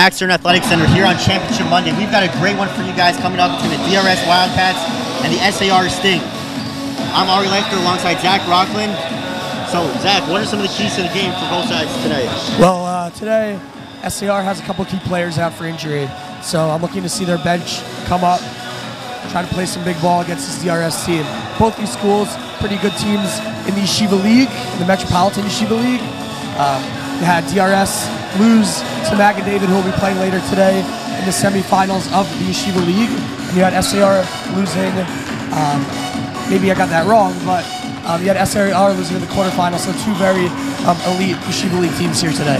Max Stern Athletic Center here on Championship Monday. We've got a great one for you guys coming up between the DRS Wildcats and the SAR Sting. I'm Ari Lechner alongside Zach Rockland. So, Zach, what are some of the keys to the game for both sides today? Well, today, SAR has a couple key players out for injury. So I'm looking to see their bench come up, try to play some big ball against this DRS team. Both these schools, pretty good teams in the Yeshiva League, in the Metropolitan Yeshiva League. We had DRS lose to Mag and David, who will be playing later today in the semifinals of the Yeshiva League. And you had SAR losing, maybe I got that wrong, but you had SAR losing in the quarterfinals, so two very elite Yeshiva League teams here today.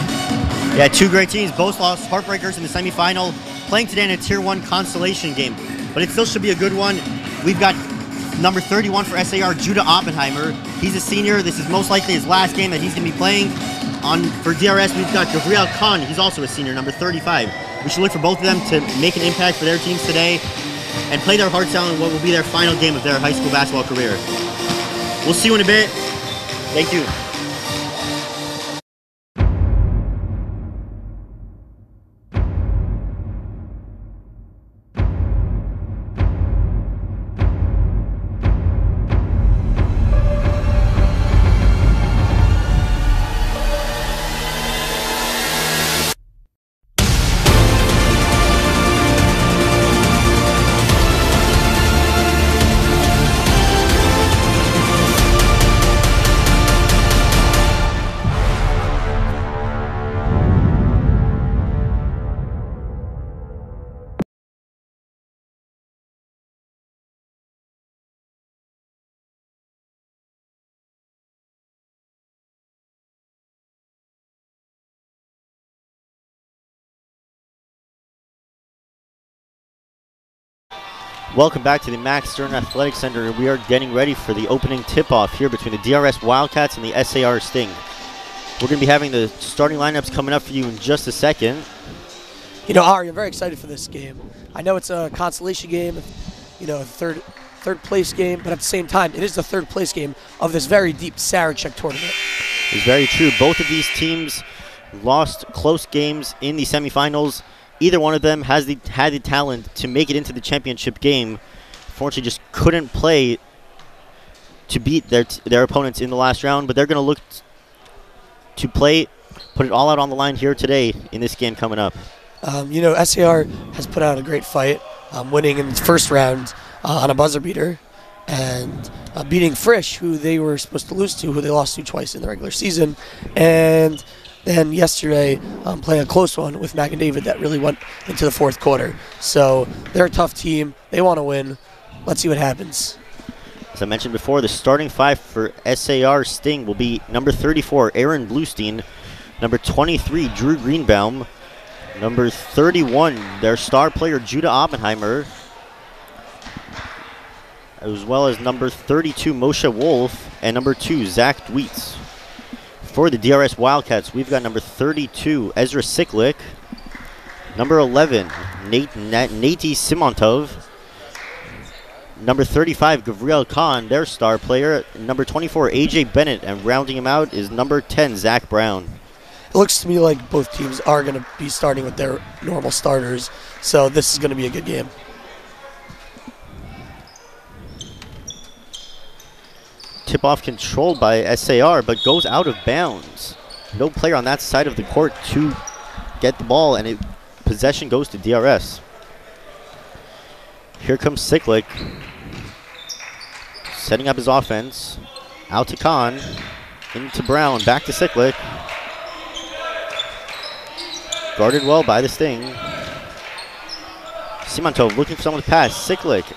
Yeah, two great teams, both lost heartbreakers in the semifinal, playing today in a Tier 1 consolation game. But it still should be a good one. We've got number 31 for SAR, Judah Oppenheimer. He's a senior. This is most likely his last game that he's going to be playing. For DRS, we've got Gabriel Khan. He's also a senior, number 35. We should look for both of them to make an impact for their teams today and play their hearts out in what will be their final game of their high school basketball career. We'll see you in a bit. Thank you. Welcome back to the Max Stern Athletic Center. We are getting ready for the opening tip-off here between the DRS Wildcats and the SAR Sting. We're going to be having the starting lineups coming up for you in just a second. You know, Ari, I'm very excited for this game. I know it's a consolation game, you know, a third place game, but at the same time, it is the third place game of this very deep Sarachek tournament. It's very true. Both of these teams lost close games in the semifinals. Either one of them had the talent to make it into the championship game. Fortunately, just couldn't play to beat their opponents in the last round, but they're going to look to play, put it all out on the line here today in this game coming up. You know, SAR has put out a great fight, winning in the first round on a buzzer beater, and beating Frisch, who they were supposed to lose to, who they lost to twice in the regular season, and then yesterday playing a close one with Mag and David that really went into the fourth quarter. So they're a tough team. They want to win. Let's see what happens. As I mentioned before, the starting five for SAR Sting will be number 34, Aaron Bluestein, number 23, Drew Greenbaum, number 31, their star player, Judah Oppenheimer, as well as number 32, Moshe Wolf, and number 2, Zach Dweetz. For the DRS Wildcats, we've got number 32, Ezra Siklik, number 11, Nati Simontov, number 35, Gabriel Khan, their star player, number 24, AJ Bennett, and rounding him out is number 10, Zach Brown. It looks to me like both teams are going to be starting with their normal starters, so this is going to be a good game. Tip-off controlled by SAR, but goes out of bounds. No player on that side of the court to get the ball, and possession goes to DRS. Here comes Siklik, setting up his offense. Out to Khan, into Brown, back to Siklik. Guarded well by the Sting. Simontov looking for someone to pass. Siklik.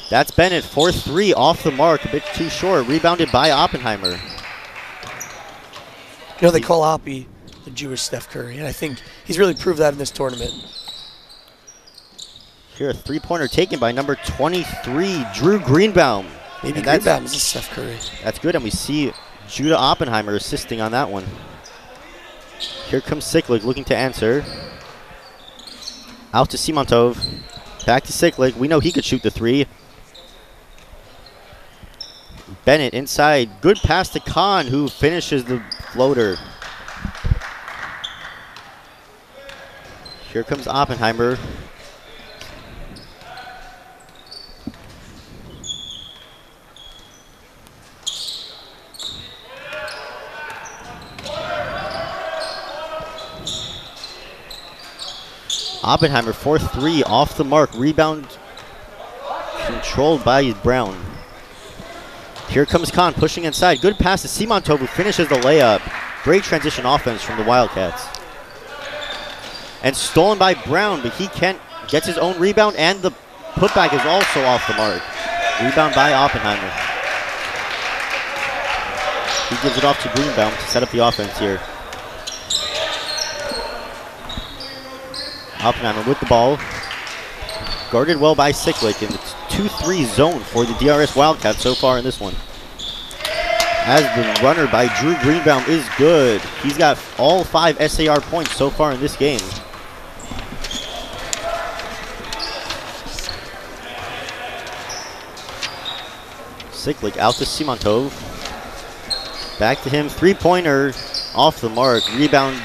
That's Bennett, 4-3 off the mark, a bit too short. Rebounded by Oppenheimer. You know, they call Oppie the Jewish Steph Curry, and I think he's really proved that in this tournament. Here, a three-pointer taken by number 23, Drew Greenbaum. Maybe Greenbaum is a Steph Curry. That's good, and we see Judah Oppenheimer assisting on that one. Here comes Siklik looking to answer. Out to Simontov. Back to Siklik. We know he could shoot the three. Bennett inside. Good pass to Khan, who finishes the floater. Here comes Oppenheimer. Oppenheimer, 4-3 off the mark. Rebound controlled by Brown. Here comes Khan pushing inside. Good pass to Simantov, who finishes the layup. Great transition offense from the Wildcats. And stolen by Brown, but he gets his own rebound, and the putback is also off the mark. Rebound by Oppenheimer. He gives it off to Greenbaum to set up the offense here. Oppenheimer with the ball. Guarded well by Siklik in the 2-3 zone for the DRS Wildcats so far in this one. As the runner by Drew Greenbaum is good. He's got all 5 SAR points so far in this game. Siklik out to Simantov. Back to him. 3-pointer off the mark. Rebound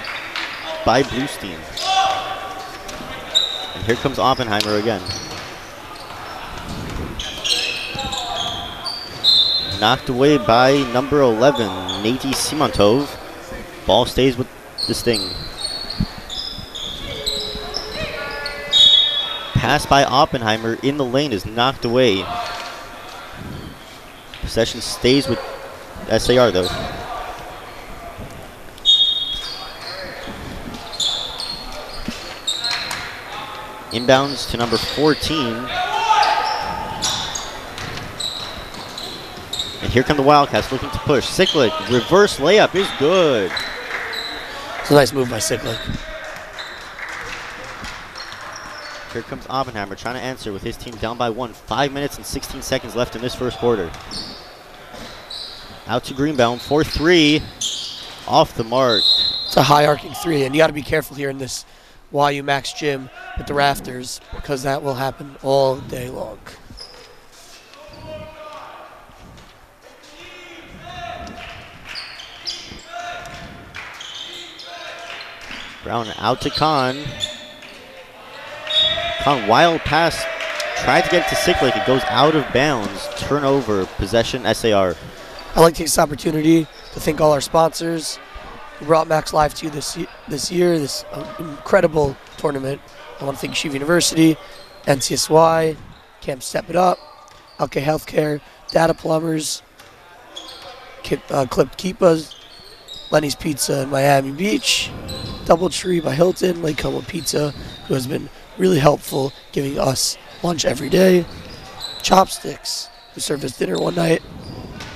by Bluestein. And here comes Oppenheimer again. Knocked away by number 11, Nati Simantov. Ball stays with the Sting. Pass by Oppenheimer in the lane is knocked away. Possession stays with SAR though. Inbounds to number 14. And here come the Wildcats looking to push. Siklik, reverse layup is good. It's a nice move by Siklik. Here comes Oppenheimer trying to answer with his team down by 1. 5 minutes and 16 seconds left in this first quarter. Out to Greenbaum, 4-3, off the mark. It's a high arcing 3, and you got to be careful here in this YU Max gym with the rafters, because that will happen all day long. Brown out to Khan. Khan, wild pass, tried to get it to Siklik. It goes out of bounds. Turnover, possession, SAR. I'd like to take this opportunity to thank all our sponsors who brought Max Live to you this year, this incredible tournament. I want to thank Yeshiva University, NCSY, Camp Step It Up, LK Healthcare, Data Plumbers, Clipped Keepas, Lenny's Pizza in Miami Beach, Doubletree by Hilton, Lake Como Pizza, who has been really helpful giving us lunch every day, Chopsticks, who served us dinner one night,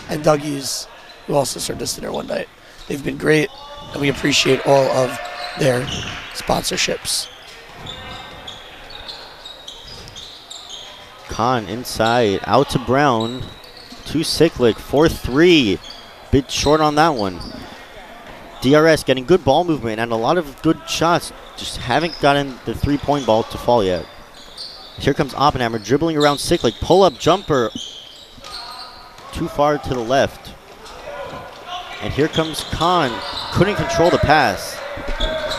and Dougie's, who also served us dinner one night. They've been great, and we appreciate all of their sponsorships. Khan inside, out to Brown, to Siklik, 4-3. Bit short on that one. DRS getting good ball movement and a lot of good shots, just haven't gotten the three-point ball to fall yet. Here comes Oppenheimer dribbling around Siklik, pull-up jumper, too far to the left. And here comes Khan, couldn't control the pass,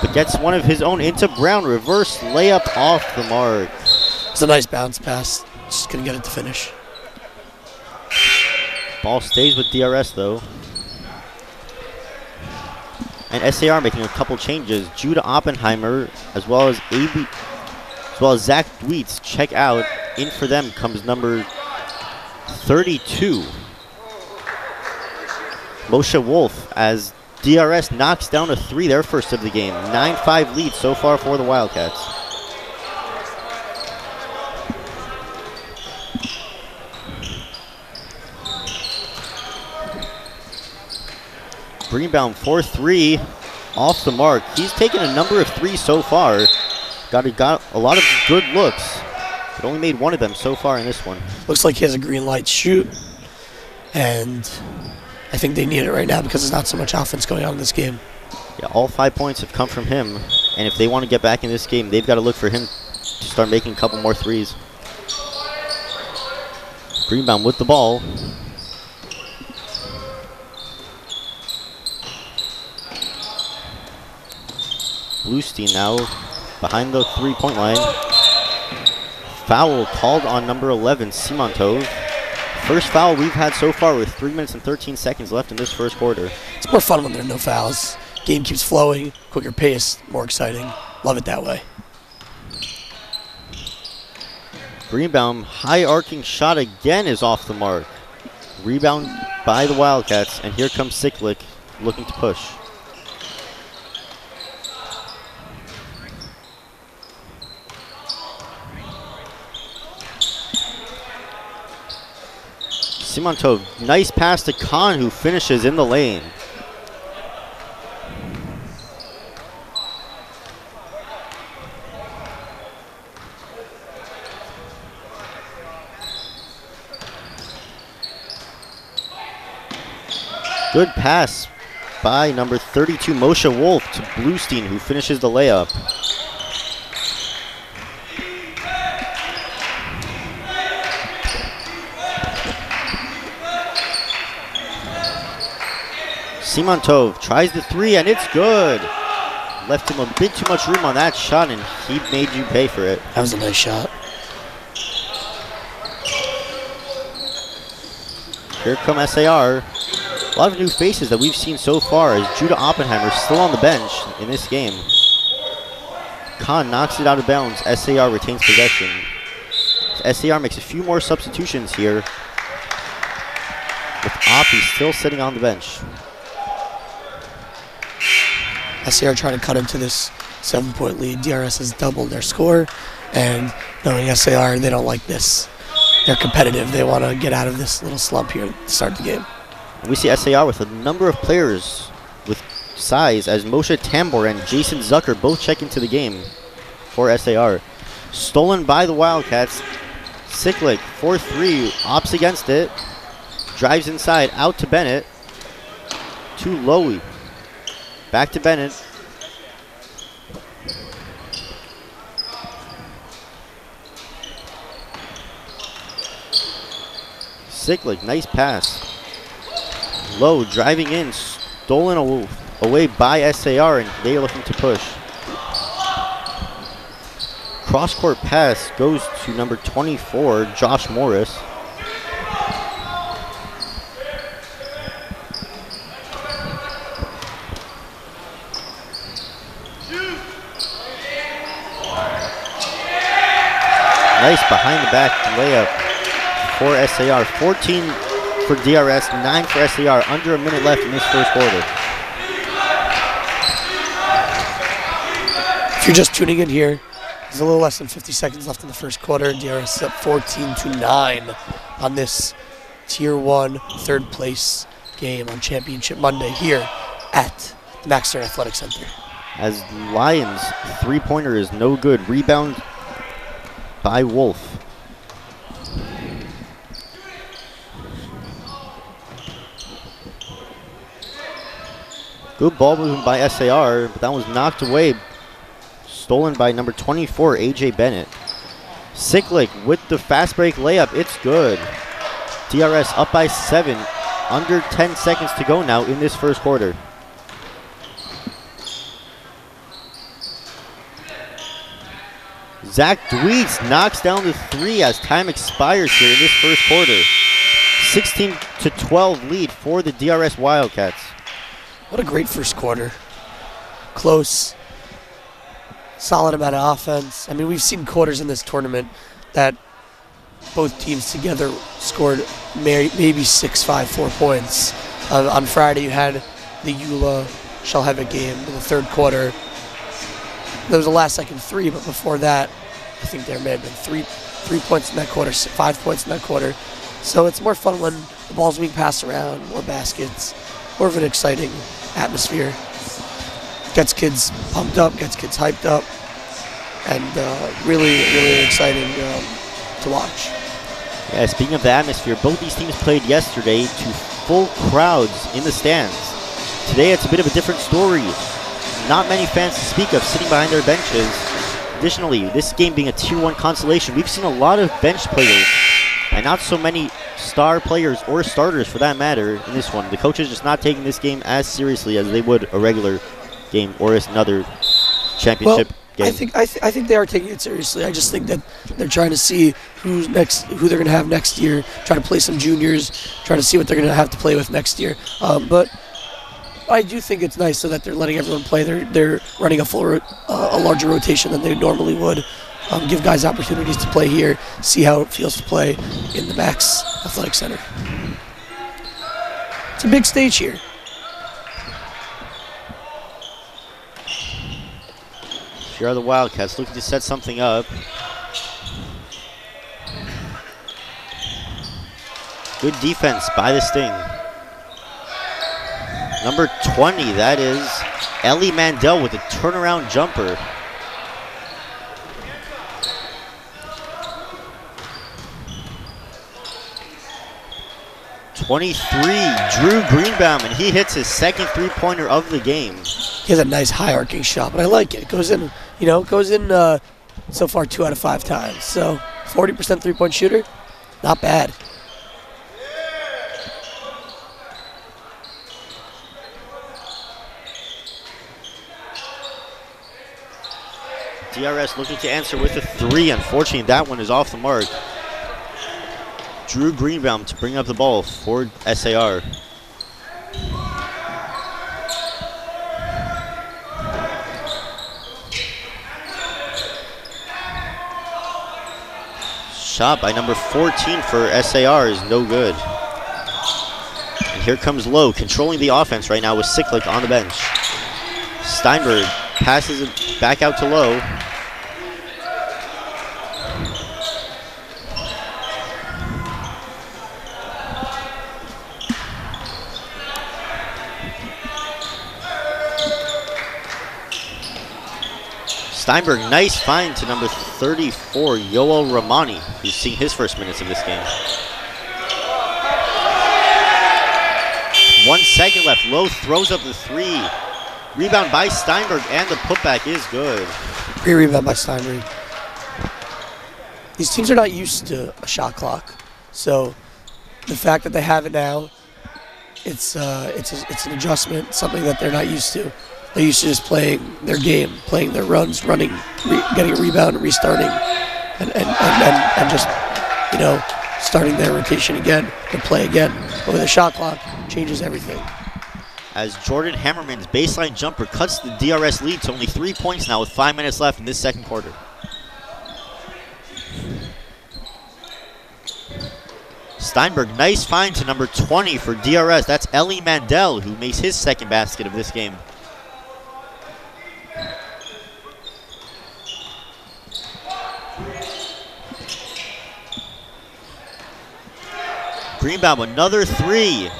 but gets one of his own into Brown, reverse layup off the mark. It's a nice bounce pass, just couldn't get it to finish. Ball stays with DRS though. And SAR making a couple changes. Judah Oppenheimer as well as Zach Dweets check out. In for them comes number 32. Moshe Wolf as DRS knocks down a three, their first of the game. 9-5 lead so far for the Wildcats. Greenbaum 4-3 off the mark. He's taken a number of threes so far. Got a lot of good looks, but only made one of them so far in this one. Looks like he has a green light to shoot, and I think they need it right now because there's not so much offense going on in this game. Yeah, all 5 points have come from him, and if they want to get back in this game, they've got to look for him to start making a couple more threes. Greenbaum with the ball. Bluestein now behind the three-point line. Foul called on number 11, Simontov. First foul we've had so far with 3 minutes and 13 seconds left in this first quarter. It's more fun when there are no fouls. Game keeps flowing, quicker pace, more exciting. Love it that way. Greenbaum, high arcing shot again is off the mark. Rebound by the Wildcats, and here comes Siklik looking to push. Simontov, nice pass to Khan, who finishes in the lane. Good pass by number 32, Moshe Wolf, to Bluestein, who finishes the layup. Simontov tries the three, and it's good. Left him a bit too much room on that shot, and he made you pay for it. That was a nice shot. Here come SAR. A lot of new faces that we've seen so far, as Judah Oppenheimer still on the bench in this game. Khan knocks it out of bounds. SAR retains possession. SAR makes a few more substitutions here, with Oppie still sitting on the bench. SAR trying to cut into this 7-point lead. DRS has doubled their score, and knowing SAR, they don't like this. They're competitive. They want to get out of this little slump here to start the game. We see SAR with a number of players with size, as Moshe Tambor and Jason Zucker both check into the game for SAR. Stolen by the Wildcats. Siklik, 4-3, opts against it. Drives inside, out to Bennett. To Lowy. Back to Bennett. Siklik, nice pass. Low driving in, stolen away by SAR, and they are looking to push. Cross-court pass goes to number 24, Josh Morris. Nice behind-the-back layup for SAR. 14 for DRS, 9 for SAR. Under a minute left in this first quarter. If you're just tuning in here, there's a little less than 50 seconds left in the first quarter. DRS is up 14-9 on this Tier 1 third place game on Championship Monday here at the Max Stern Athletic Center. As Lions, three-pointer is no good. Rebound by Wolf. Good ball movement by SAR, but that was knocked away. Stolen by number 24, AJ Bennett. Siklik with the fast break layup. It's good. DRS up by 7. Under 10 seconds to go now in this first quarter. Zach Dweets knocks down the three as time expires here in this first quarter. 16-12 lead for the DRS Wildcats. What a great first quarter. Close. Solid amount of offense. I mean, we've seen quarters in this tournament that both teams together scored maybe 6-5, 4 points. On Friday, you had the Eula Shalhevet game in the third quarter. There was a last-second three, but before that, I think there may have been three points in that quarter, 5 points in that quarter. So it's more fun when the ball's being passed around, more baskets, more of an exciting atmosphere. Gets kids pumped up, gets kids hyped up, and really, really exciting to watch. Yeah, speaking of the atmosphere, both these teams played yesterday to full crowds in the stands. Today it's a bit of a different story. Not many fans to speak of sitting behind their benches. Additionally, this game being a Tier 1 consolation, we've seen a lot of bench players and not so many star players or starters for that matter in this one. The coaches just not taking this game as seriously as they would a regular game or as another championship game? I think they are taking it seriously. I just think that they're trying to see who they're going to have next year. Trying to play some juniors, trying to see what they're going to have to play with next year. But I do think it's nice so that they're letting everyone play. They're running a larger rotation than they normally would. Give guys opportunities to play here, see how it feels to play in the Max Athletic Center. It's a big stage here. Here are the Wildcats looking to set something up. Good defense by the Sting. Number 20, that is Ellie Mandel with a turnaround jumper. #23, Drew Greenbaum, and he hits his second three-pointer of the game. He has a nice high arcing shot, but I like it. It goes in, so far 2 out of 5 times. So 40% three-point shooter, not bad. DRS looking to answer with a 3. Unfortunately, that one is off the mark. Drew Greenbaum to bring up the ball for SAR. Shot by number 14 for SAR is no good. And here comes Lowe, controlling the offense right now with Siklik on the bench. Steinberg passes it back out to Lowe. Steinberg, nice find to number 34, Yoel Ramani, who's seeing his first minutes of this game. 1 second left. Lowe throws up the 3. Rebound by Steinberg, and the putback is good. Great rebound by Steinberg. These teams are not used to a shot clock, so the fact that they have it now, it's an adjustment, something that they're not used to. They're used to just playing their game, playing their runs, running, getting a rebound, and restarting, and just starting their rotation again and play again. But with a shot clock, changes everything. As Jordan Hammerman's baseline jumper cuts the DRS lead to only 3 points now with 5 minutes left in this second quarter. Steinberg, nice find to number 20 for DRS. That's Ellie Mandel, who makes his second basket of this game. Greenbaum, another 3.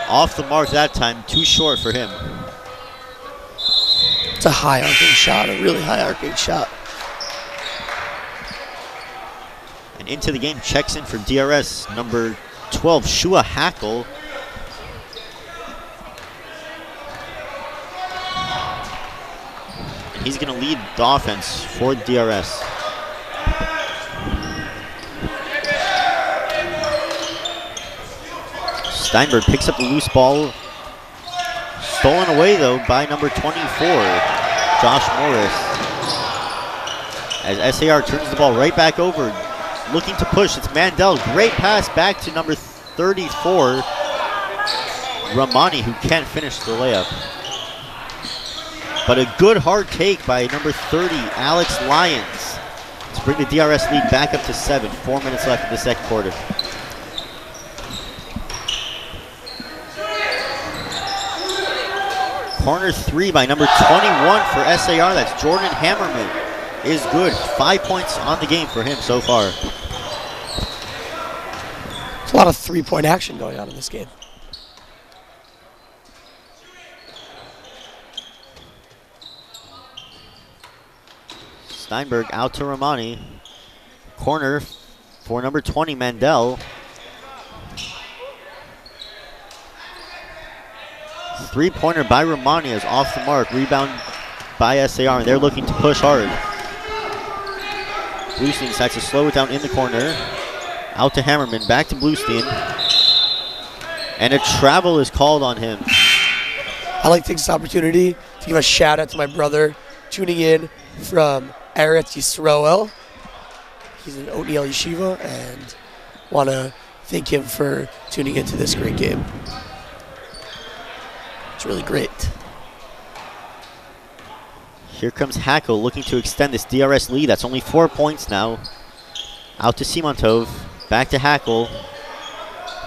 Off the mark that time, too short for him. It's a high arcing shot, a really high arcing shot. And into the game, checks in for DRS, number 12, Shua Hackle. And he's going to lead the offense for DRS. Steinberg picks up the loose ball. Stolen away, though, by number 24, Josh Morris. As SAR turns the ball right back over, looking to push. It's Mandel. Great pass back to number 34, Ramani, who can't finish the layup. But a good hard take by number 30, Alex Lyons, to bring the DRS lead back up to 7. 4 minutes left in the second quarter. Corner 3 by number 21 for SAR. That's Jordan Hammerman. Is good. 5 points on the game for him so far. There's a lot of three-point action going on in this game. Steinberg out to Ramani. Corner for number 20, Mandel. Three-pointer by Ramani is off the mark. Rebound by SAR, and they're looking to push hard. Bluestein decides to slow it down in the corner. Out to Hammerman, back to Bluestein. And a travel is called on him. I like to take this opportunity to give a shout out to my brother tuning in from Eretz Yisrael. He's an Otniel Yeshiva, and want to thank him for tuning into this great game. It's really great. Here comes Hackle looking to extend this DRS lead. That's only 4 points now. Out to Simontov. Back to Hackle.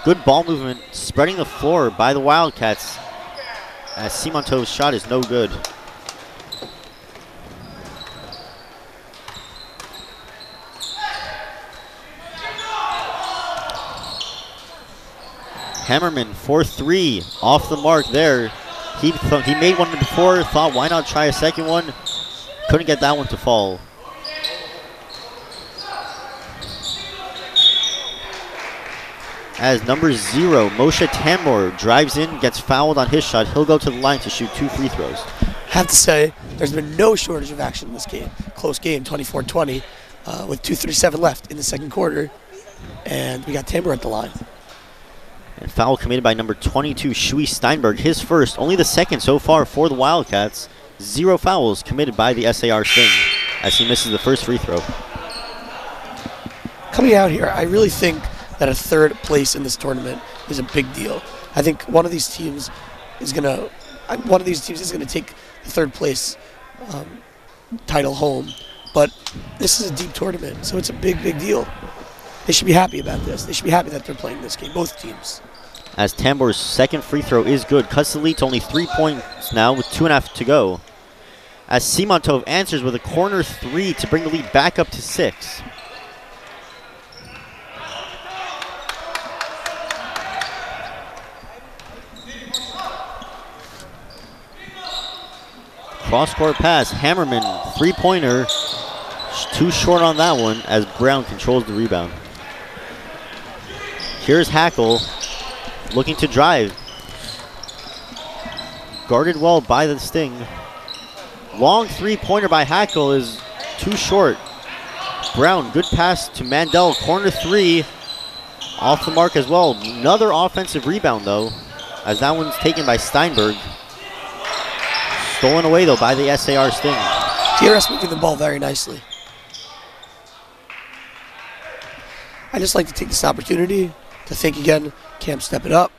Good ball movement, spreading the floor by the Wildcats, as Simontov's shot is no good. Hammerman, 4-3, off the mark there. He made one before, thought why not try a second one? Couldn't get that one to fall. As number 0, Moshe Tambor, drives in, gets fouled on his shot. He'll go to the line to shoot 2 free throws. Have to say, there's been no shortage of action in this game. Close game, 24-20, with 2:37 left in the second quarter. And we got Tambor at the line. And foul committed by number 22, Shui Steinberg. His first, only the second so far for the Wildcats. 0 fouls committed by the SAR Sting as he misses the first free throw. Coming out here, I really think that a third place in this tournament is a big deal. I think one of these teams is gonna take the third place title home. But this is a deep tournament, so it's a big, big deal. They should be happy about this. They should be happy that they're playing this game, both teams. As Tambor's second free throw is good. Cuts the lead to only 3 points now with 2.5 to go. As Simontov answers with a corner 3 to bring the lead back up to 6. Cross-court pass, Hammerman, 3-pointer. Too short on that one as Brown controls the rebound. Here's Hackle, looking to drive. Guarded well by the Sting. Long 3-pointer by Hackle is too short. Brown, good pass to Mandel, corner 3. Off the mark as well. Another offensive rebound though, as that one's taken by Steinberg. Stolen away though by the SAR Sting. DRS moving the ball very nicely. I'd just like to take this opportunity to thank again Camp Step It Up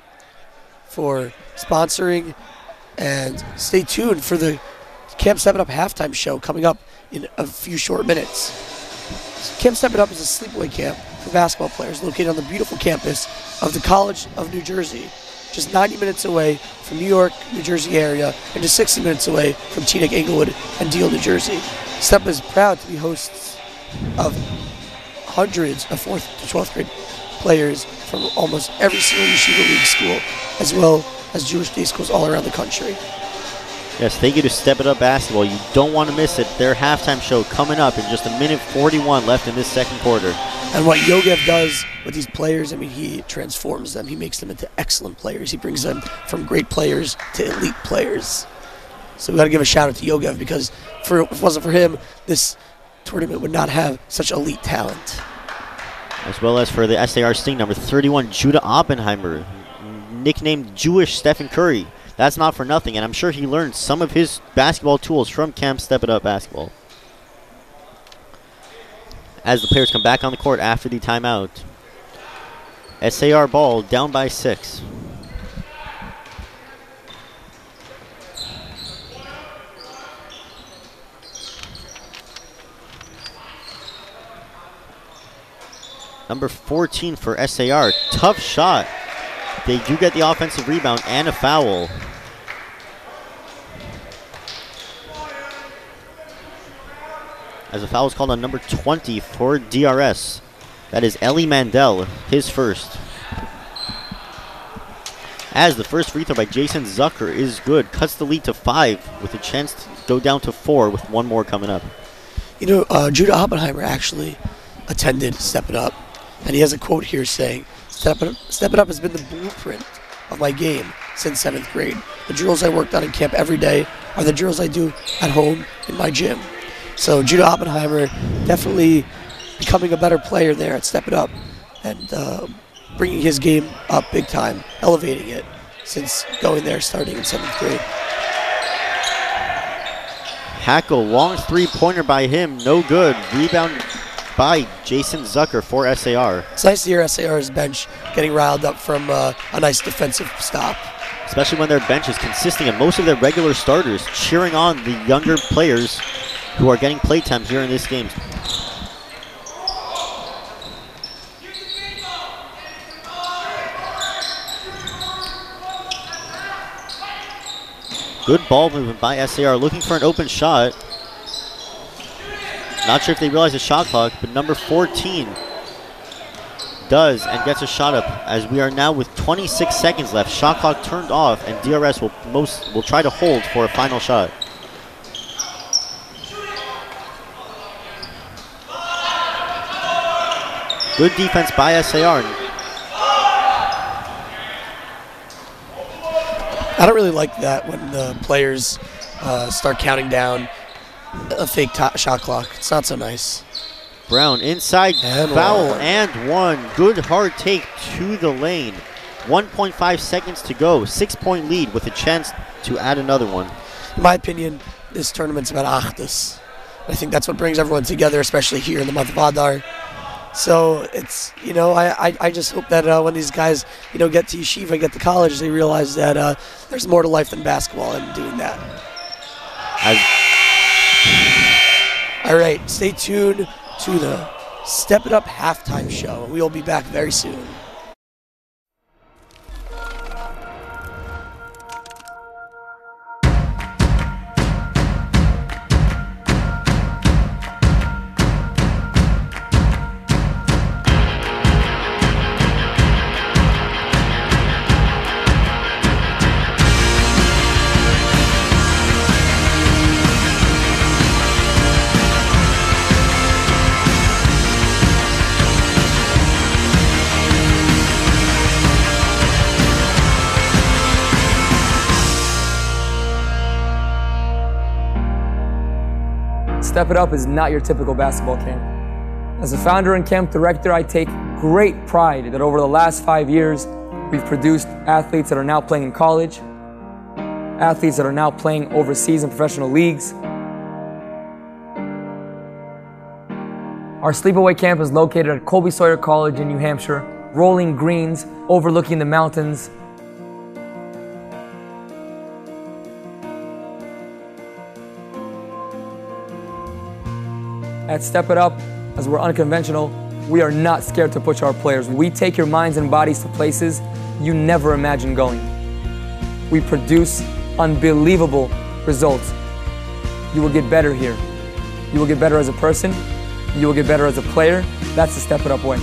for sponsoring, and stay tuned for the Camp Step It Up halftime show coming up in a few short minutes. Camp Step It Up is a sleepaway camp for basketball players located on the beautiful campus of the College of New Jersey, just 90 minutes away from New York, New Jersey area, and just 60 minutes away from Teaneck, Englewood, and Deal, New Jersey. STEP is proud to be hosts of hundreds of 4th to 12th grade players from almost every single Yeshiva League school, as well as Jewish day schools all around the country. Yes, thank you to Step It Up Basketball. You don't want to miss it. Their halftime show coming up in just 1:41 left in this second quarter. And what Yogev does with these players, I mean, he transforms them. He makes them into excellent players. He brings them from great players to elite players. So we got to give a shout out to Yogev, because if it wasn't for him, this tournament would not have such elite talent. As well as for the SAR Sting, number 31, Judah Oppenheimer, nicknamed Jewish Stephen Curry. That's not for nothing, and I'm sure he learned some of his basketball tools from Camp Step It Up Basketball. As the players come back on the court after the timeout. SAR ball down by 6. Number 14 for SAR. Tough shot. They do get the offensive rebound and a foul. As a foul is called on number 20 for DRS. That is Eli Mandel, his first. As the first free throw by Jason Zucker is good. Cuts the lead to 5 with a chance to go down to 4 with one more coming up. You know, Judah Oppenheimer actually attended Step It Up, and he has a quote here saying, Step It Up has been the blueprint of my game since 7th grade. The drills I worked on in camp every day are the drills I do at home in my gym. So Judah Oppenheimer definitely becoming a better player there at Step It Up, and bringing his game up big time, elevating it since going there starting in 7th grade. Hackle, long three-pointer by him, no good. Rebound by Jason Zucker for SAR. It's nice to hear SAR's bench getting riled up from a nice defensive stop. Especially when their bench is consisting of most of their regular starters cheering on the younger players who are getting playtime here in this game. Good ball movement by SAR, looking for an open shot. Not sure if they realize the shot clock, but number 14 does and gets a shot up as we are now with 26 seconds left. Shot clock turned off and DRS will try to hold for a final shot. Good defense by SAR. I don't really like that when the players start counting down a fake shot clock. It's not so nice. Brown inside, and foul, and one. Good hard take to the lane. 1.5 seconds to go. 6-point lead with a chance to add another one. In my opinion, this tournament's about Achdus. I think that's what brings everyone together, especially here in the month of Adar. So it's, you know, I just hope that when these guys, you know, get to yeshiva, get to college, they realize that there's more to life than basketball and doing that. All right, stay tuned to the Step It Up halftime show. We will be back very soon. Step It Up is not your typical basketball camp. As a founder and camp director, I take great pride that over the last 5 years, we've produced athletes that are now playing in college, athletes that are now playing overseas in professional leagues. Our sleepaway camp is located at Colby Sawyer College in New Hampshire, rolling greens overlooking the mountains. At Step It Up, as we're unconventional, we are not scared to push our players. We take your minds and bodies to places you never imagined going. We produce unbelievable results. You will get better here. You will get better as a person. You will get better as a player. That's the Step It Up way.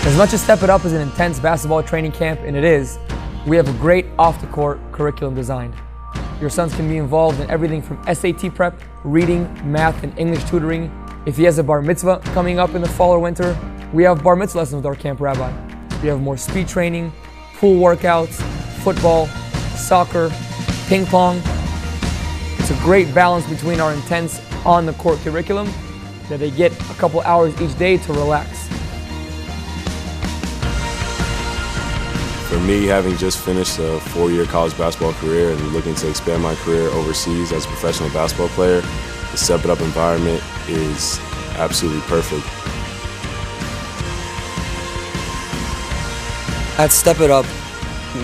As much as Step It Up is an intense basketball training camp, and it is, we have a great off-the-court curriculum designed. Your sons can be involved in everything from SAT prep, reading, math, and English tutoring. If he has a bar mitzvah coming up in the fall or winter, we have bar mitzvah lessons with our camp rabbi. We have more speed training, pool workouts, football, soccer, ping pong. It's a great balance between our intense on-the-court curriculum that they get a couple hours each day to relax. For me, having just finished a 4-year college basketball career and looking to expand my career overseas as a professional basketball player, the Step It Up environment is absolutely perfect. At Step It Up,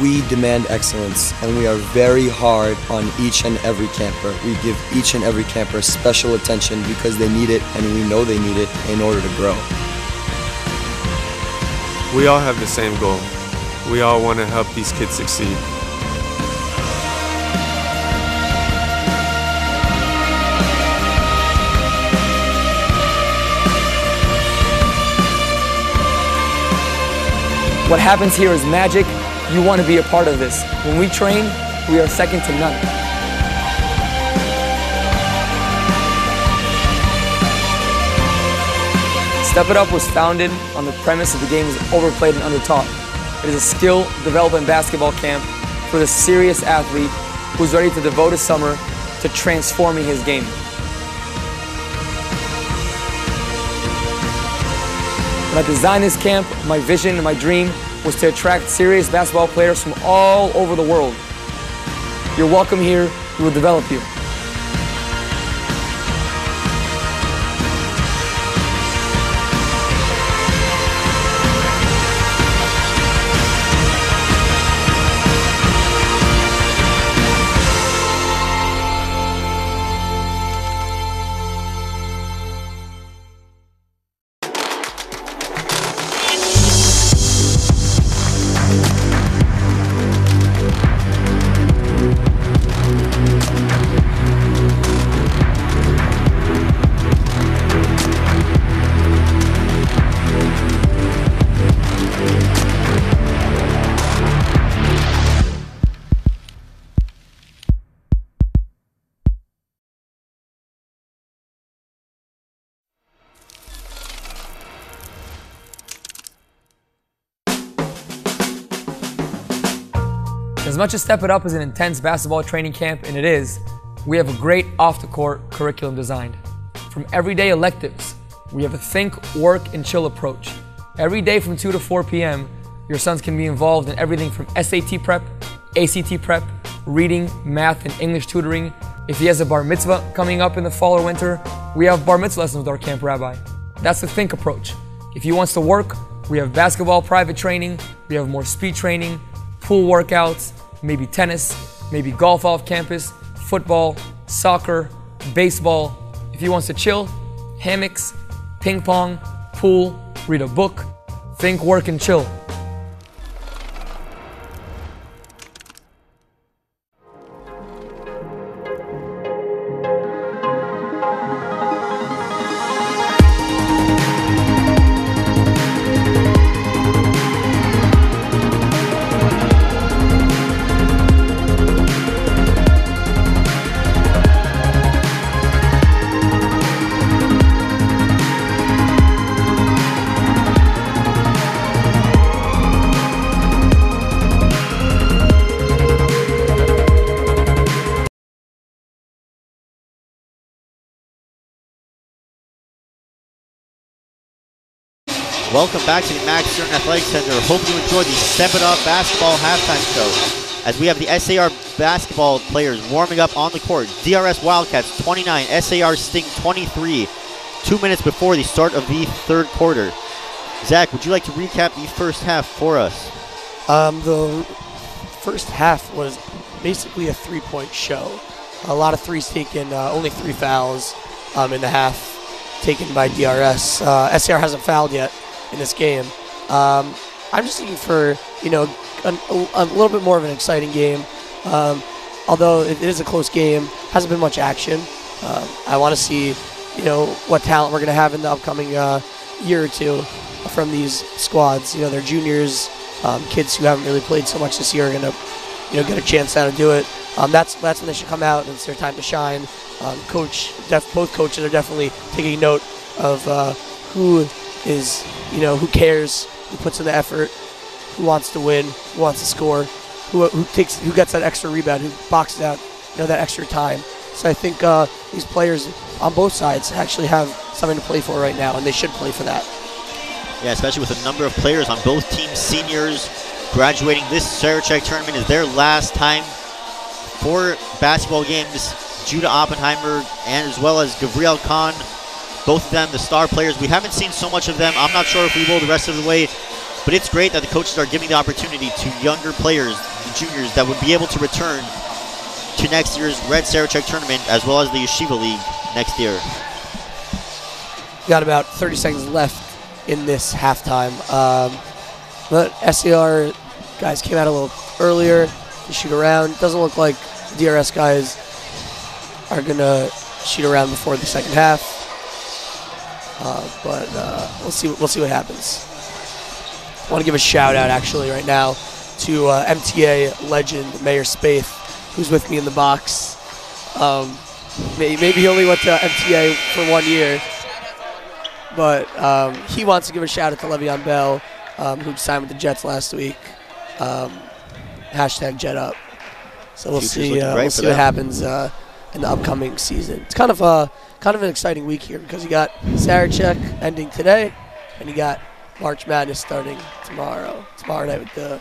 we demand excellence, and we are very hard on each and every camper. We give each and every camper special attention because they need it, and we know they need it in order to grow. We all have the same goal. We all want to help these kids succeed. What happens here is magic. You want to be a part of this. When we train, we are second to none. Step It Up was founded on the premise that the game is overplayed and undertaught. It is a skill development basketball camp for the serious athlete who's ready to devote his summer to transforming his game. When I designed this camp, my vision and my dream was to attract serious basketball players from all over the world. You're welcome here. We will develop you. As much as Step It Up is an intense basketball training camp, and it is, we have a great off-the-court curriculum designed. From everyday electives, we have a think, work, and chill approach. Every day from 2 to 4 p.m., your sons can be involved in everything from SAT prep, ACT prep, reading, math, and English tutoring. If he has a bar mitzvah coming up in the fall or winter, we have bar mitzvah lessons with our camp rabbi. That's the think approach. If he wants to work, we have basketball private training, we have more speed training, pool workouts, maybe tennis, maybe golf off campus, football, soccer, baseball. If he wants to chill, hammocks, ping pong, pool, read a book, think, work, and chill. Welcome back to the Max Stern Athletic Center. Hope you enjoyed the Step It Up basketball halftime show. As we have the SAR basketball players warming up on the court. DRS Wildcats 29, SAR Sting 23. 2 minutes before the start of the third quarter. Zach, would you like to recap the first half for us? The first half was basically a three-point show. A lot of threes taken, only 3 fouls in the half taken by DRS. SAR hasn't fouled yet in this game. I'm just looking for, a little bit more of an exciting game. Although it is a close game, hasn't been much action. I want to see, what talent we're going to have in the upcoming year or two from these squads. They're juniors, kids who haven't really played so much this year are going to, get a chance now to do it. That's when they should come out and it's their time to shine. Both coaches are definitely taking note of who is, who cares, who puts in the effort, who wants to win, who wants to score, who gets that extra rebound, who boxes out, that extra time. So I think these players on both sides actually have something to play for right now, and they should play for that. Yeah, especially with a number of players on both teams, seniors graduating. This Sarachek tournament is their last time for basketball games. Judah Oppenheimer and as well as Gavriel Khan, both of them the star players. We haven't seen so much of them. I'm not sure if we will the rest of the way, but it's great that the coaches are giving the opportunity to younger players, the juniors, that would be able to return to next year's Red Sarachek tournament as well as the Yeshiva League next year. Got about 30 seconds left in this halftime. But SAR guys came out a little earlier to shoot around. Doesn't look like the DRS guys are going to shoot around before the second half. But we'll see what happens. I want to give a shout out actually right now to MTA legend Mayor Spaeth, who's with me in the box. Maybe he only went to MTA for 1 year, but he wants to give a shout out to Le'Veon Bell, who signed with the Jets last week. Hashtag Jet Up. So we'll see what happens in the upcoming season. It's kind of an exciting week here because you got Sarachek ending today, and you got March Madness starting tomorrow night with the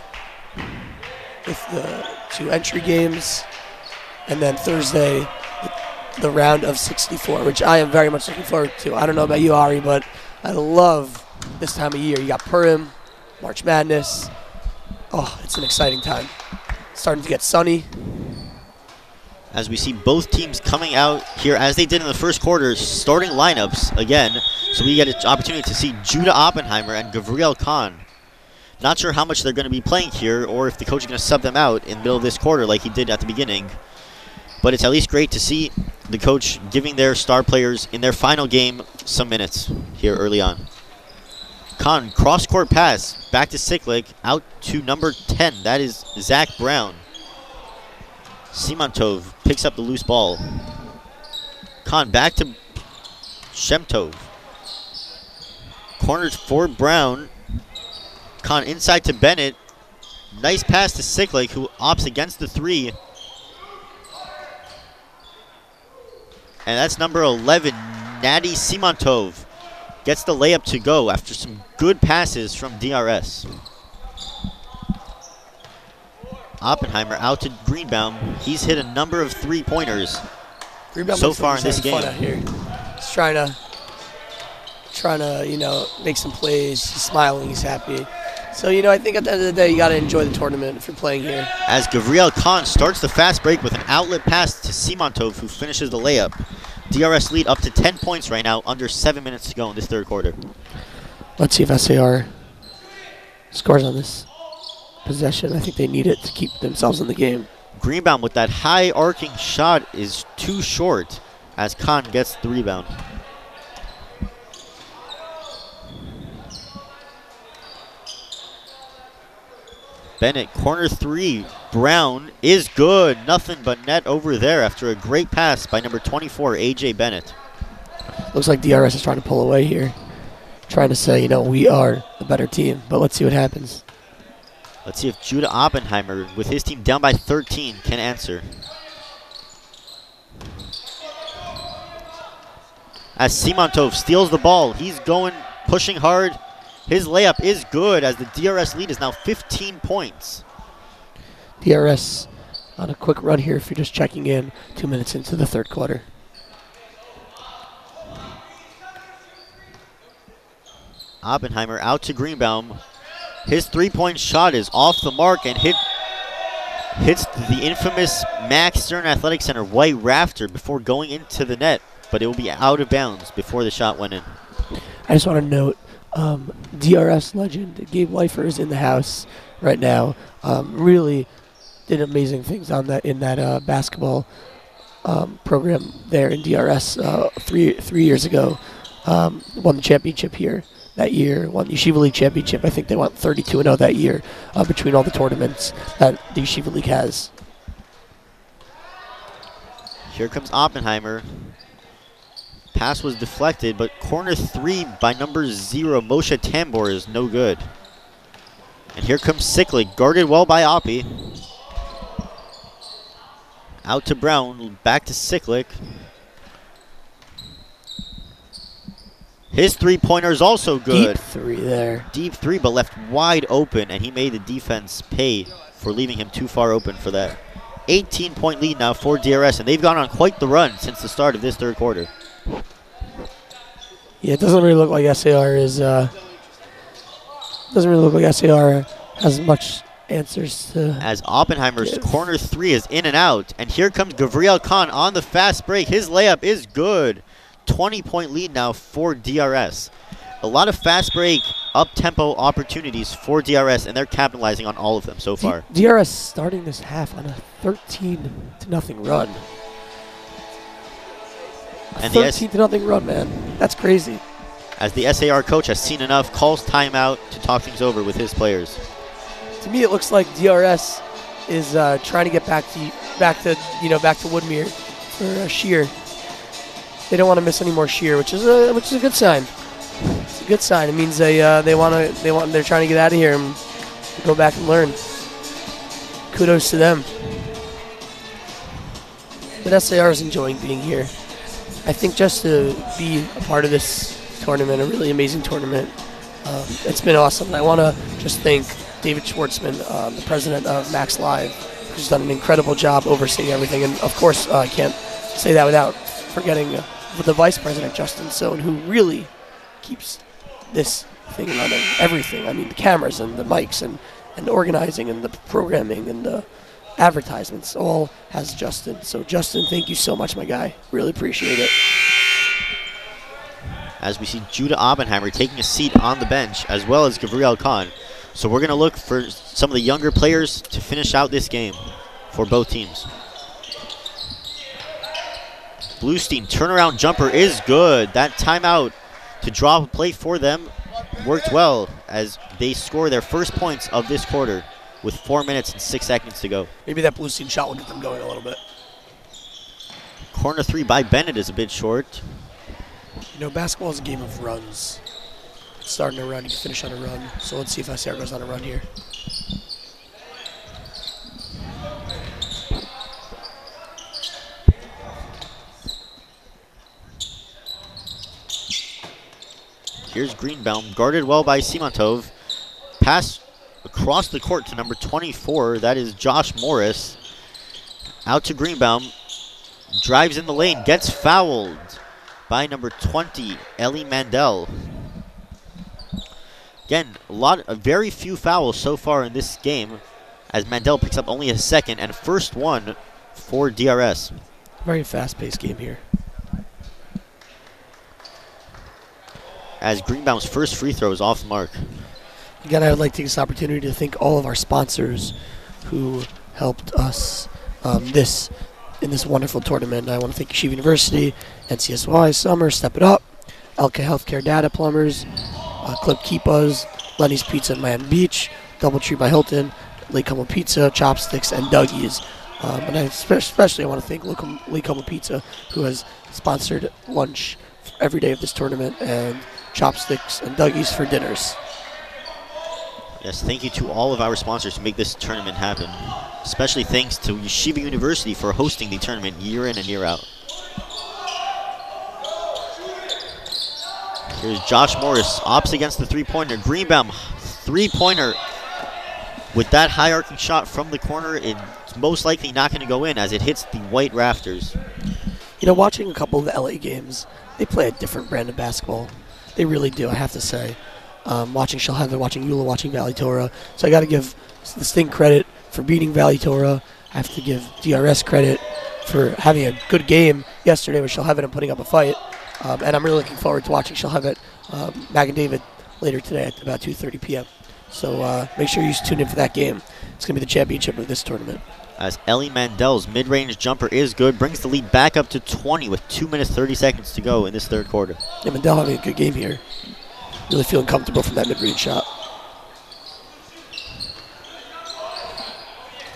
2 entry games, and then Thursday the round of 64, which I am very much looking forward to. I don't know about you, Ari, but I love this time of year. You got Purim, March Madness. Oh, it's an exciting time. Starting to get sunny. As we see both teams coming out here, as they did in the first quarter, starting lineups again. So we get an opportunity to see Judah Oppenheimer and Gavriel Khan. Not sure how much they're going to be playing here, or if the coach is going to sub them out in the middle of this quarter like he did at the beginning. But it's at least great to see the coach giving their star players in their final game some minutes here early on. Khan, cross-court pass, back to Siklik, out to number 10. That is Zach Brown. Simantov picks up the loose ball. Khan back to Shemtov. Corners for Brown. Khan inside to Bennett. Nice pass to Siklik, who opts against the 3. And that's number 11, Nadi Simantov. Gets the layup to go after some good passes from DRS. Oppenheimer out to Greenbaum. He's hit a number of 3-pointers so far in this game. He's trying to, make some plays. He's smiling. He's happy. So, I think at the end of the day, you got to enjoy the tournament if you're playing here. As Gavriel Khan starts the fast break with an outlet pass to Simantov, who finishes the layup. DRS lead up to 10 points right now, under 7 minutes to go in this third quarter. Let's see if SAR scores on this possession. I think they need it to keep themselves in the game. Greenbaum with that high arcing shot is too short as Khan gets the rebound. Bennett, corner 3. Brown is good. Nothing but net over there after a great pass by number 24, A.J. Bennett. Looks like DRS is trying to pull away here. Trying to say, we are the better team. But let's see what happens. Let's see if Judah Oppenheimer, with his team down by 13, can answer. As Simantov steals the ball, he's going, pushing hard. His layup is good as the DRS lead is now 15 points. DRS on a quick run here if you're just checking in 2 minutes into the third quarter. Oppenheimer out to Greenbaum. His 3-point shot is off the mark and hits the infamous Max Stern Athletic Center white rafter before going into the net, but it will be out of bounds before the shot went in. I just want to note, DRS legend Gabe Leifer is in the house right now. Really did amazing things in that basketball program there in DRS 3 years ago. Won the championship here that year. Won the Yeshiva League championship. I think they went 32-0 that year between all the tournaments that the Yeshiva League has. Here comes Oppenheimer. Pass was deflected, but corner 3 by number 0, Moshe Tambor, is no good. And here comes Siklik, guarded well by Oppie. Out to Brown, back to Siklik. His 3-pointer is also good. Deep 3 there. Deep 3, but left wide open, and he made the defense pay for leaving him too far open for that. 18-point lead now for DRS, and they've gone on quite the run since the start of this third quarter. Yeah, it doesn't really look like SAR is. Doesn't really look like SAR has much answers to. As Oppenheimer's corner 3 is in and out, and here comes Gavriel Khan on the fast break. His layup is good. 20-point lead now for DRS. A lot of fast break, up-tempo opportunities for DRS, and they're capitalizing on all of them so far. DRS starting this half on a 13-0 run. And 13-0 run, man. That's crazy. As the SAR coach has seen enough, calls timeout to talk things over with his players. To me, it looks like DRS is trying to get back to Woodmere for shear. They don't want to miss any more shear, which is a good sign. It's a good sign. It means they're trying to get out of here and go back and learn. Kudos to them. But SAR is enjoying being here. I think just to be a part of this tournament, a really amazing tournament, It's been awesome. And I want to just thank David Schwartzman, the president of Max Live, who's done an incredible job overseeing everything. And of course, I can't say that without forgetting the vice president, Justin Sohn, who really keeps this thing running. Everything. I mean, the cameras and the mics and the organizing and the programming and the advertisements all has Justin. So Justin, thank you so much, my guy. Really appreciate it. As we see Judah Oppenheimer taking a seat on the bench, as well as Gabriel Khan. So we're going to look for some of the younger players to finish out this game for both teams. Bluestein turnaround jumper is good. That timeout to draw a play for them worked well as they score their first points of this quarter with 4 minutes and 6 seconds to go. Maybe that Bluestein shot will get them going a little bit. Corner three by Bennett is a bit short. You know, basketball is a game of runs. Starting a run, you can finish on a run. So let's see if SAR goes on a run here. Here's Greenbaum, guarded well by Simantov. Pass across the court to number 24. That is Josh Morris. Out to Greenbaum. Drives in the lane, gets fouled by number 20, Ellie Mandel. Again, very few fouls so far in this game, as Mandel picks up only his second and first one for DRS. Very fast-paced game here. As Greenbaum's first free throw is off the mark. Again, I would like to take this opportunity to thank all of our sponsors who helped us in this wonderful tournament. I want to thank Yeshiva University, NCSY, Summer, Step It Up, Elka Healthcare Data Plumbers, Clip Keepas, Lenny's Pizza in Miami Beach, Doubletree by Hilton, Lake Como Pizza, Chopsticks, and Dougie's. And I especially want to thank Lake Como Pizza, who has sponsored lunch every day of this tournament, and Chopsticks and Dougie's for dinners. Yes, thank you to all of our sponsors to make this tournament happen. Especially thanks to Yeshiva University for hosting the tournament year in and year out. Here's Josh Morris, opts against the three-pointer. Greenbaum, three-pointer. With that high arcing shot from the corner, it's most likely not going to go in as it hits the white rafters. You know, watching a couple of the LA games, they play a different brand of basketball. They really do, I have to say. Watching Shalheven, watching Eula, watching Valley Torah. So I got to give distinct credit for beating Valley Torah. I have to give DRS credit for having a good game yesterday with Shalheven and putting up a fight. And I'm really looking forward to watching Shalheven, Mag and David later today at about 2:30 p.m. So make sure you tune in for that game. It's going to be the championship of this tournament. As Ellie Mandel's mid-range jumper is good, brings the lead back up to 20 with 2 minutes 30 seconds to go in this third quarter. Yeah, Mandel having a good game here. Really feeling comfortable from that mid-range shot.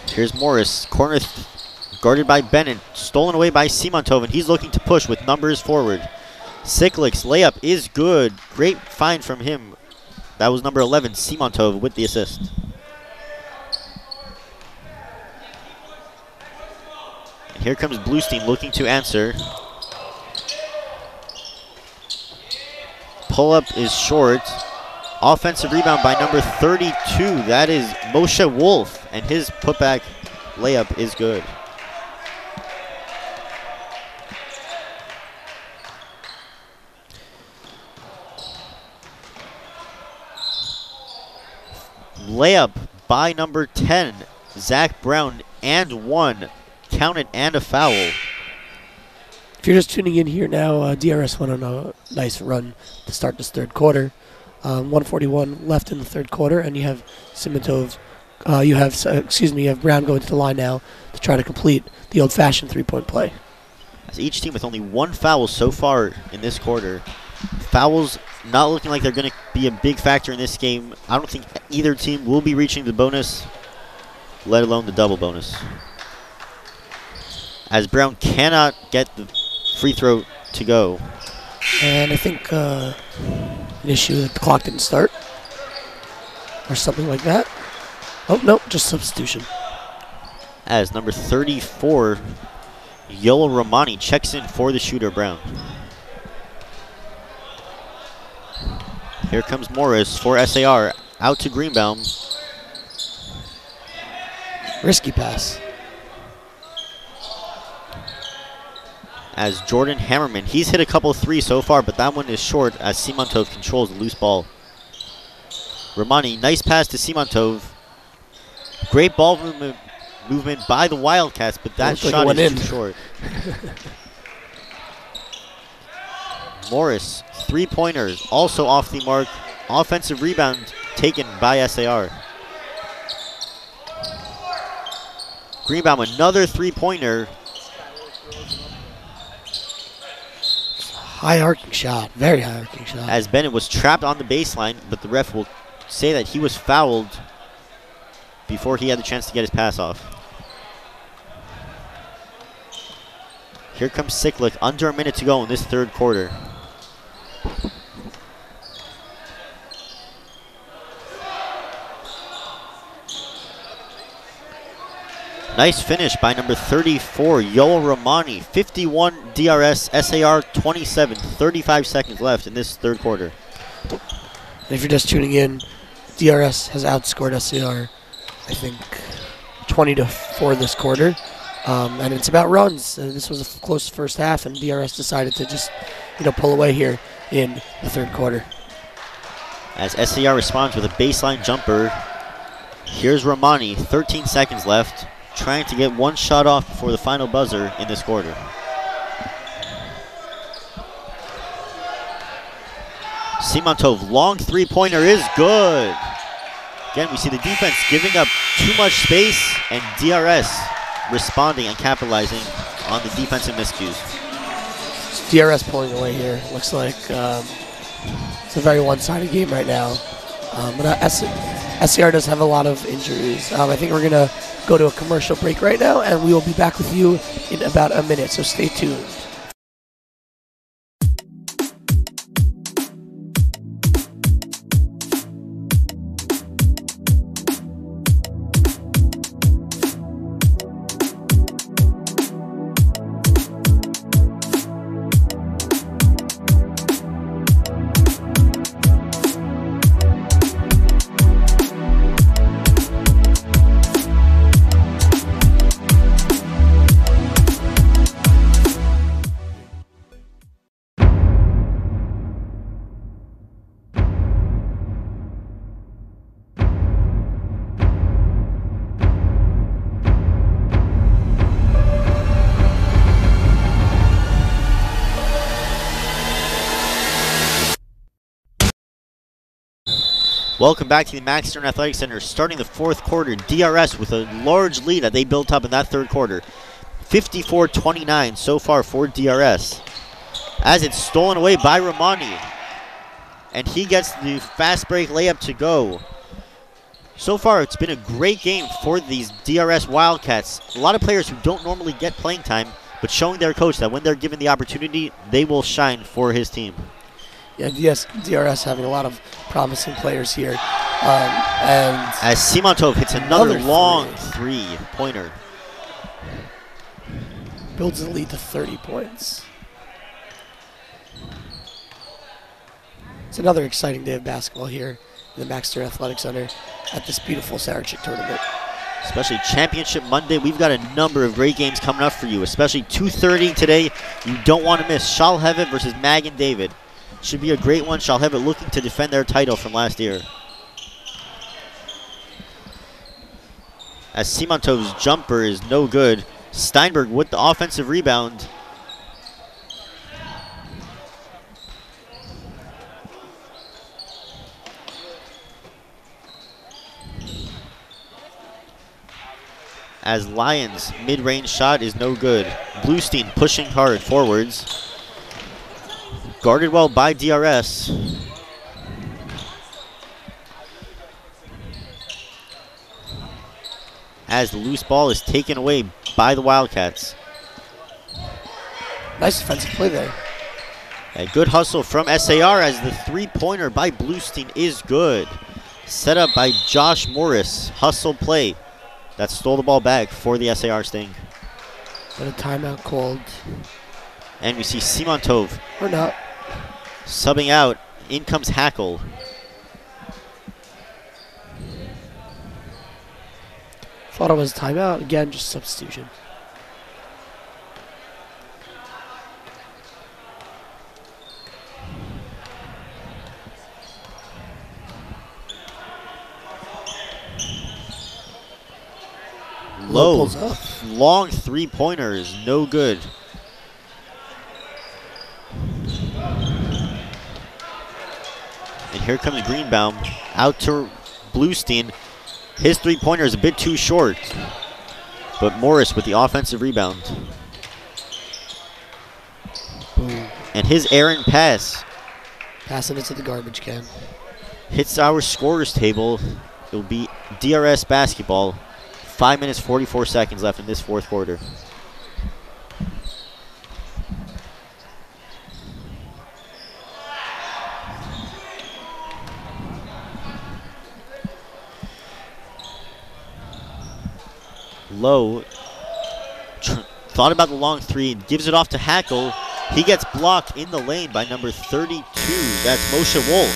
Here's Morris, corner guarded by Bennett, stolen away by Simantov, and he's looking to push with numbers forward. Siklik's layup is good. Great find from him. That was number 11, Simantov, with the assist. And here comes Bluestein looking to answer. Pull-up is short. Offensive rebound by number 32. That is Moshe Wolf, and his putback layup is good. Layup by number 10, Zach Brown, and one. Count it, and a foul. If you're just tuning in here now, DRS went on a nice run to start this third quarter. 1:41 left in the third quarter, and you have Simantov. You have Brown going to the line now to try to complete the old-fashioned three-point play. As each team with only one foul so far in this quarter. Fouls not looking like they're going to be a big factor in this game. I don't think either team will be reaching the bonus, let alone the double bonus. As Brown cannot get the free throw to go. And I think an issue that the clock didn't start or something like that. Oh, no, just substitution. As number 34, Yoel Romani checks in for the shooter, Brown. Here comes Morris for SAR. Out to Greenbaum. Risky pass. As Jordan Hammerman, he's hit a couple threes so far, but that one is short as Simantov controls the loose ball. Romani, nice pass to Simantov. Great ball movement by the Wildcats, but that shot is too short. Morris, three-pointers, also off the mark. Offensive rebound taken by SAR. Greenbaum, another three-pointer. High arcing shot, very high arcing shot. As Bennett was trapped on the baseline, but the ref will say that he was fouled before he had the chance to get his pass off. Here comes Siklik, under a minute to go in this third quarter. Nice finish by number 34, Yoel Romani. 51 DRS, SAR 27. 35 seconds left in this third quarter. And if you're just tuning in, DRS has outscored SAR, I think, 20-4 this quarter. And it's about runs. This was a close first half, and DRS decided to just, pull away here in the third quarter. As SAR responds with a baseline jumper, here's Romani, 13 seconds left, trying to get one shot off before the final buzzer in this quarter. Simantov, long three-pointer is good. Again, we see the defense giving up too much space, and DRS responding and capitalizing on the defensive miscues. DRS pulling away here. Looks like it's a very one-sided game right now. But SCR does have a lot of injuries. I think we're going to go to a commercial break right now, and we will be back with you in about a minute, so stay tuned. Welcome back to the Max Stern Athletic Center. Starting the fourth quarter, DRS with a large lead that they built up in that third quarter. 54-29 so far for DRS. As it's stolen away by Romani. And he gets the fast break layup to go. So far, it's been a great game for these DRS Wildcats. A lot of players who don't normally get playing time, but showing their coach that when they're given the opportunity, they will shine for his team. Yeah, DRS having a lot of promising players here. And as Simantov hits another long three-pointer. Builds the lead to 30 points. It's another exciting day of basketball here in the Max Stern Athletic Center at this beautiful Sarachek tournament. Especially Championship Monday. We've got a number of great games coming up for you, especially 2:30 today. You don't want to miss Shalhevet versus Magen David. Should be a great one. Shalhevet looking to defend their title from last year. As Simantov's jumper is no good. Steinberg with the offensive rebound. As Lions' mid-range shot is no good. Bluestein pushing hard forwards. Guarded well by DRS. As the loose ball is taken away by the Wildcats. Nice defensive play there. A good hustle from SAR as the three-pointer by Bluestein is good. Set up by Josh Morris. Hustle play that stole the ball back for the SAR Sting. But a timeout called. And we see Simantov or not subbing out. In comes Hackle. Thought it was timeout. Again, just substitution. Low, pulls up. long three-pointer is no good. And here comes Greenbaum out to Bluestein. His three-pointer is a bit too short, but Morris with the offensive rebound. Boom. And his errant pass Passing it to the garbage can. hits our scorers table. It will be DRS basketball. 5 minutes, 44 seconds left in this fourth quarter. Low thought about the long three and gives it off to Hackle. He gets blocked in the lane by number 32. That's Moshe Wolf.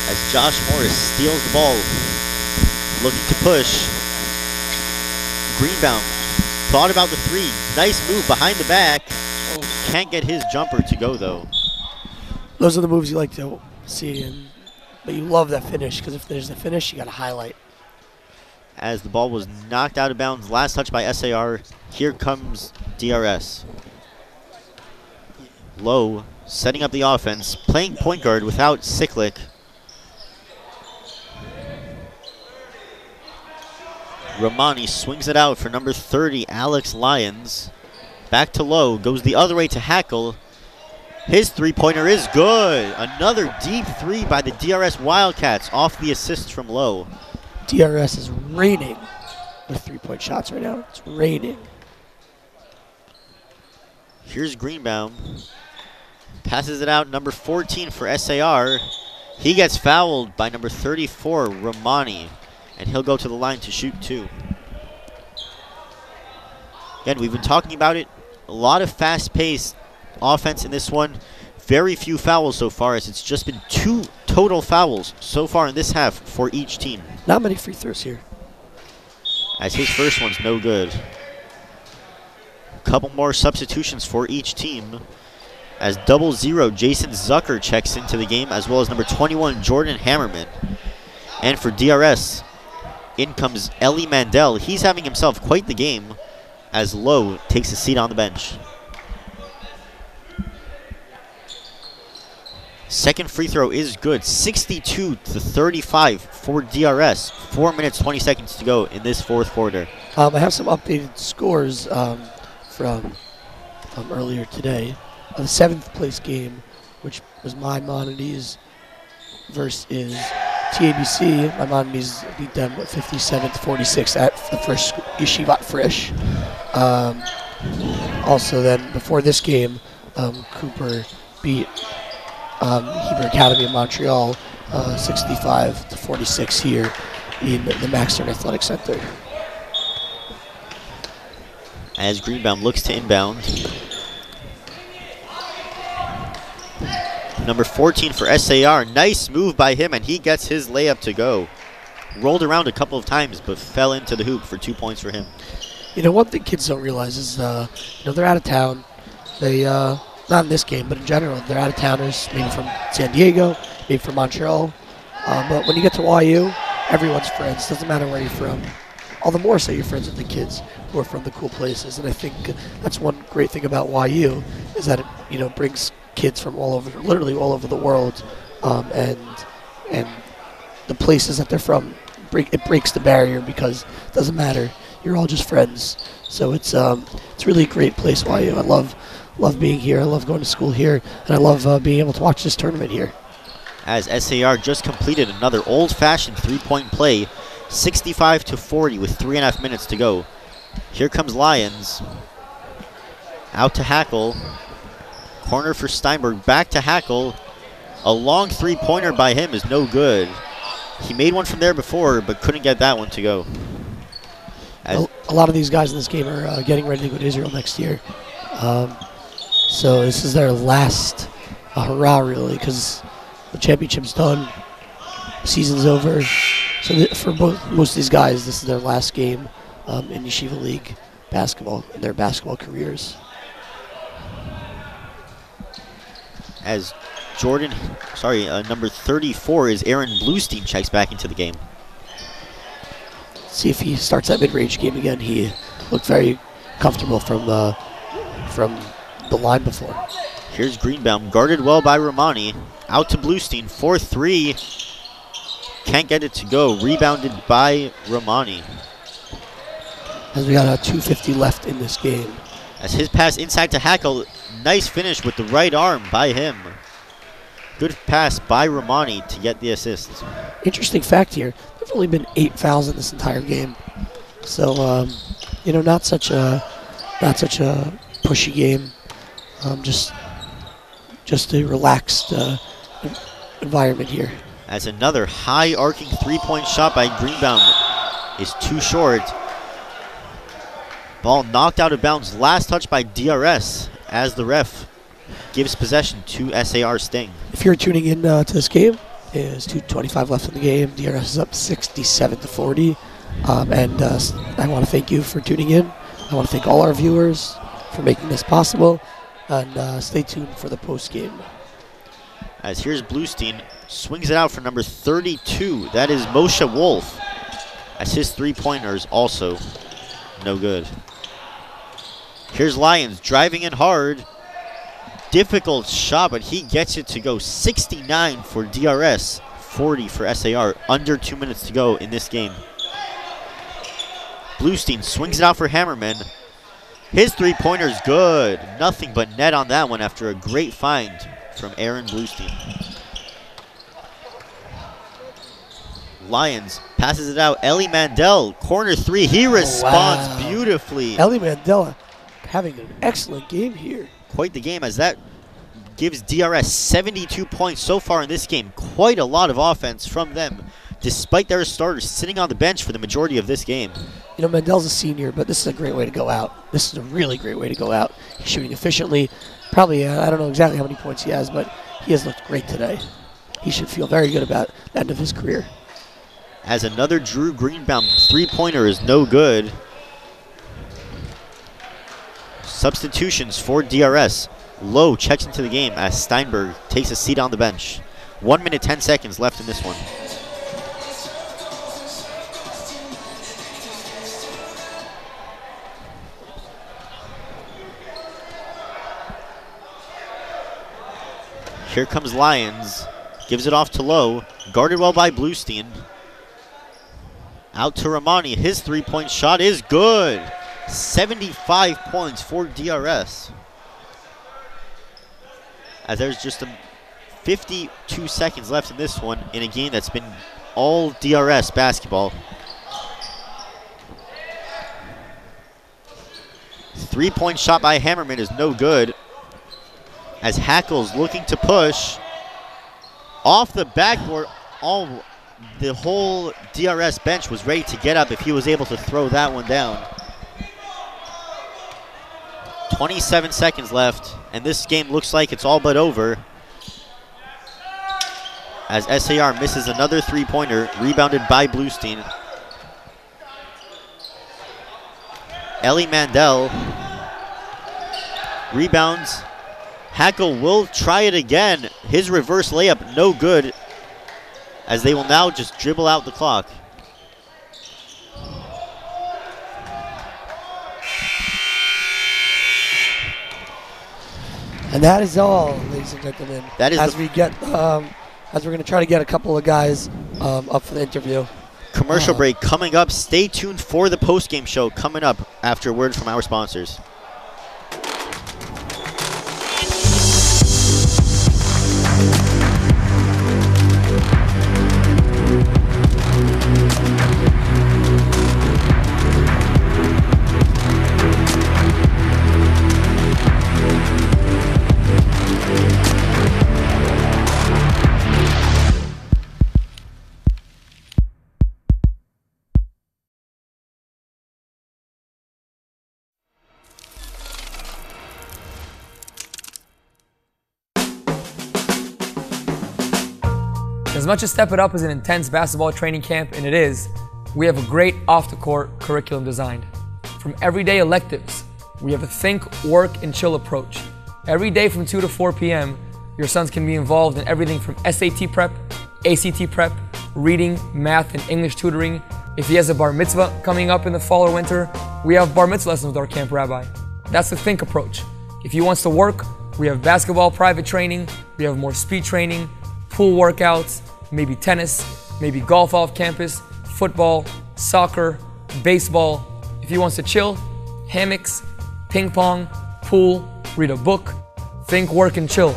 As Josh Morris steals the ball, looking to push. Greenbaum thought about the three. Nice move behind the back. Can't get his jumper to go, though. Those are the moves you like to see, but you love that finish, because if there's a finish, you got to highlight. As the ball was knocked out of bounds, last touch by SAR. Here comes DRS. Low, setting up the offense, playing point guard without Siklik. Romani swings it out for number 30, Alex Lyons. Back to Low, goes the other way to Hackle. His three-pointer is good. Another deep three by the DRS Wildcats off the assist from Low. DRS is raining with three-point shots right now. It's raining. Here's Greenbaum. Passes it out, number 14 for SAR. He gets fouled by number 34, Romani. And he'll go to the line to shoot two. Again, we've been talking about it. A lot of fast-paced offense in this one. Very few fouls so far, as it's just been 2 total fouls so far in this half for each team. Not many free throws here. As his first one's no good. A couple more substitutions for each team. As 00, Jason Zucker checks into the game, as well as number 21, Jordan Hammerman. And for DRS, in comes Ellie Mandel. He's having himself quite the game, as Lowe takes a seat on the bench. Second free throw is good. 62-35 for DRS. 4 minutes, 20 seconds to go in this fourth quarter. I have some updated scores from earlier today. The 7th place game, which was Maimonides versus TABC. Maimonides beat them 57-46 at the first Yeshivat Frisch. Also then, before this game, Cooper beat Hebrew Academy of Montreal 65-46 here in the Maxton Athletic Center. As Greenbaum looks to inbound. Number 14 for SAR. Nice move by him, and he gets his layup to go. Rolled around a couple of times, but fell into the hoop for 2 points for him. You know, one thing kids don't realize is, they're out of town. They, not in this game, but in general, they're out of towners, maybe from San Diego, maybe from Montreal. But when you get to YU, everyone's friends. Doesn't matter where you're from. All the more so you're friends with the kids who are from the cool places. And I think that's one great thing about YU, is that it, brings kids from all over, literally all over the world, and the places that they're from. It breaks the barrier, because it doesn't matter. You're all just friends. So it's really a great place, YU. I love being here. I love going to school here, and I love being able to watch this tournament here. As SAR just completed another old-fashioned three-point play, 65-40 with 3.5 minutes to go. Here comes Lyons. Out to Hackle. Corner for Steinberg. Back to Hackle. A long three-pointer by him is no good. He made one from there before, but couldn't get that one to go. A lot of these guys in this game are getting ready to go to Israel next year. So this is their last hurrah, really, because the championship's done, season's over. So for most of these guys, this is their last game in Yeshiva League basketball, in their basketball careers. As number 34 is Aaron Bluestein checks back into the game. See if he starts that mid-range game again. He looked very comfortable from the line before. Here's Greenbaum, guarded well by Romani. Out to Bluestein, 4-3. Can't get it to go. Rebounded by Romani. As we got 2:50 left in this game. As his pass inside to Hackle. Nice finish with the right arm by him. Good pass by Romani to get the assist. Interesting fact here. There've only been 8 fouls in this entire game. So, not such a pushy game. Just a relaxed environment here. As another high arcing 3-point shot by Greenbaum is too short. Ball knocked out of bounds. Last touch by DRS as the ref gives possession to SAR Sting. If you're tuning in to this game, there's 2:25 left in the game. DRS is up 67-40. And I want to thank you for tuning in. I want to thank all our viewers for making this possible. And stay tuned for the post game. As here's Bluestein, swings it out for number 32. That is Moshe Wolf. As his 3-pointer is also no good. Here's Lyons driving in hard. Difficult shot, but he gets it to go. 69 for DRS, 40 for SAR. Under 2 minutes to go in this game. Bluestein swings it out for Hammerman. His 3-pointer is good. Nothing but net on that one after a great find from Aaron Bluestein. Lyons passes it out. Ellie Mandel, corner 3. He responds beautifully. Ellie Mandela having an excellent game here. Quite the game, as that gives DRS 72 points so far in this game. Quite a lot of offense from them, despite their starters sitting on the bench for the majority of this game. Mandel's a senior, but this is a great way to go out. This is a really great way to go out. He's shooting efficiently. Probably, I don't know exactly how many points he has, but he has looked great today. He should feel very good about the end of his career. As another Drew Greenbaum 3-pointer is no good. Substitutions for DRS. Lowe checks into the game as Steinberg takes a seat on the bench. 1 minute, 10 seconds left in this one. Here comes Lyons. Gives it off to Lowe. Guarded well by Bluestein. Out to Romani. His 3-point shot is good. 75 points for DRS. As there's just 52 seconds left in this one in a game that's been all DRS basketball. 3-point shot by Hammerman is no good. As Hackle's looking to push. Off the backboard, the whole DRS bench was ready to get up if he was able to throw that one down. 27 seconds left, and this game looks like it's all but over. As SAR misses another 3-pointer, rebounded by Bluestein. Ellie Mandel rebounds. Hackle will try it again. His reverse layup, no good, as they will now just dribble out the clock. And that is all, ladies and gentlemen. That is as we're going to try to get a couple of guys up for the interview. Commercial break coming up. Stay tuned for the post-game show coming up after a word from our sponsors. As much as Step It Up is an intense basketball training camp, and it is, we have a great off-the-court curriculum designed. From everyday electives, we have a think, work, and chill approach. Every day from 2 to 4 p.m., your sons can be involved in everything from SAT prep, ACT prep, reading, math, and English tutoring. If he has a bar mitzvah coming up in the fall or winter, we have bar mitzvah lessons with our camp rabbi. That's the think approach. If he wants to work, we have basketball private training, we have more speed training, pool workouts, maybe tennis, maybe golf off campus, football, soccer, baseball. If he wants to chill, hammocks, ping pong, pool, read a book, think, work, and chill.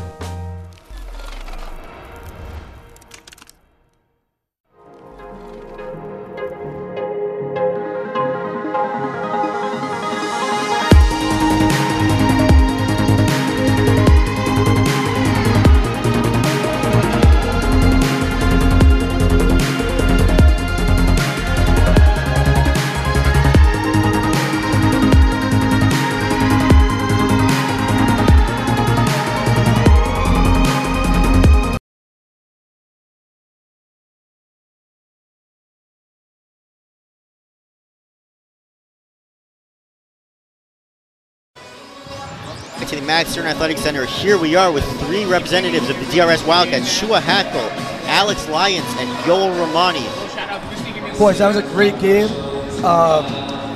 To the Matt Stern Athletic Center. Here we are with 3 representatives of the DRS Wildcats, Shua Hackle, Alex Lyons, and Yoel Romani. Boys, that was a great game.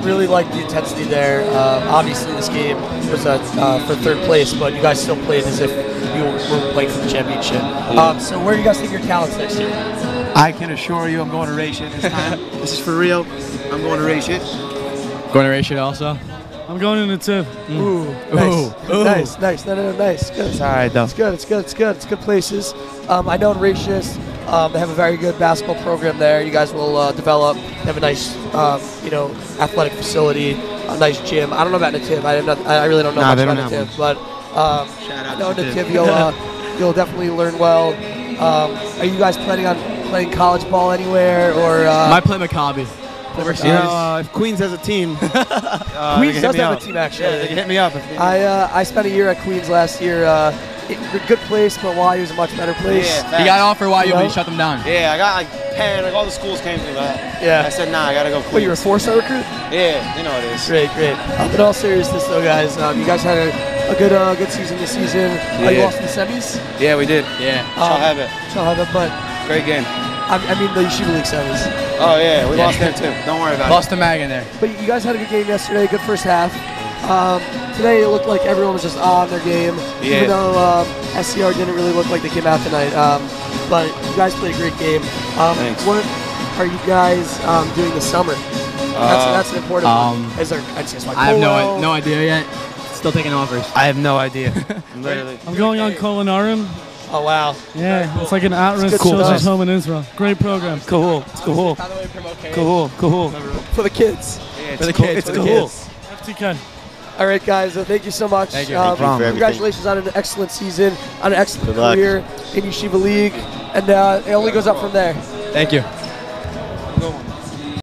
Really liked the intensity there. Obviously, this game was for 3rd place, but you guys still played as if you were playing for the championship. So where do you guys think your talent's next year? I can assure you I'm going to race it this time. This is for real. I'm going to race it. Going to race it also? I'm going in the tip. Ooh, nice. Ooh. Nice. No, nice. Good. It's all right, though. It's good. It's good places. I know in Ratius, they have a very good basketball program there. You guys will develop. They have a nice, athletic facility, a nice gym. I don't know about Nativ. I really don't know much about Nativ, but I know Nativ you'll definitely learn well. Are you guys planning on playing college ball anywhere, or? Might play Maccabi. If Queens has a team, Queens does have a team actually. Yeah, they can hit me up. I spent a year at Queens last year. Good place, but YU is a much better place. Yeah, he got an offer YU, but he shut them down. Yeah, I got Penn, all the schools came to me. Yeah. I said, nah, I gotta go Queens. Wait, you're a 4-star recruit? Yeah, you know it is. Great. In all seriousness though, guys, you guys had a good season this season. You lost in the semis? Yeah, we did. Yeah. Shalhava, but great game. I mean the Yeshiva League semis. Oh yeah, we lost there too. Don't worry about it. Lost to Mag in there. But you guys had a good game yesterday, good first half. Today it looked like everyone was just on their game, even though SCR didn't really look like they came out tonight. But you guys played a great game. Thanks. What are you guys doing this summer? That's an important one. Is there NCSY I have no idea yet. Still taking offers. I have no idea. Literally. I'm going on Kulinarim. Oh, wow. Yeah, it's like an at-risk children's home in Israel. Great program. Cool. Cool. For the kids. Yeah, For the kids. It's cool. FTK. All right, guys. Thank you so much. Thank you. Thank you for everything. Congratulations on an excellent season, on an excellent Good luck. career in Yeshiva League, and it only goes up from there. Thank you.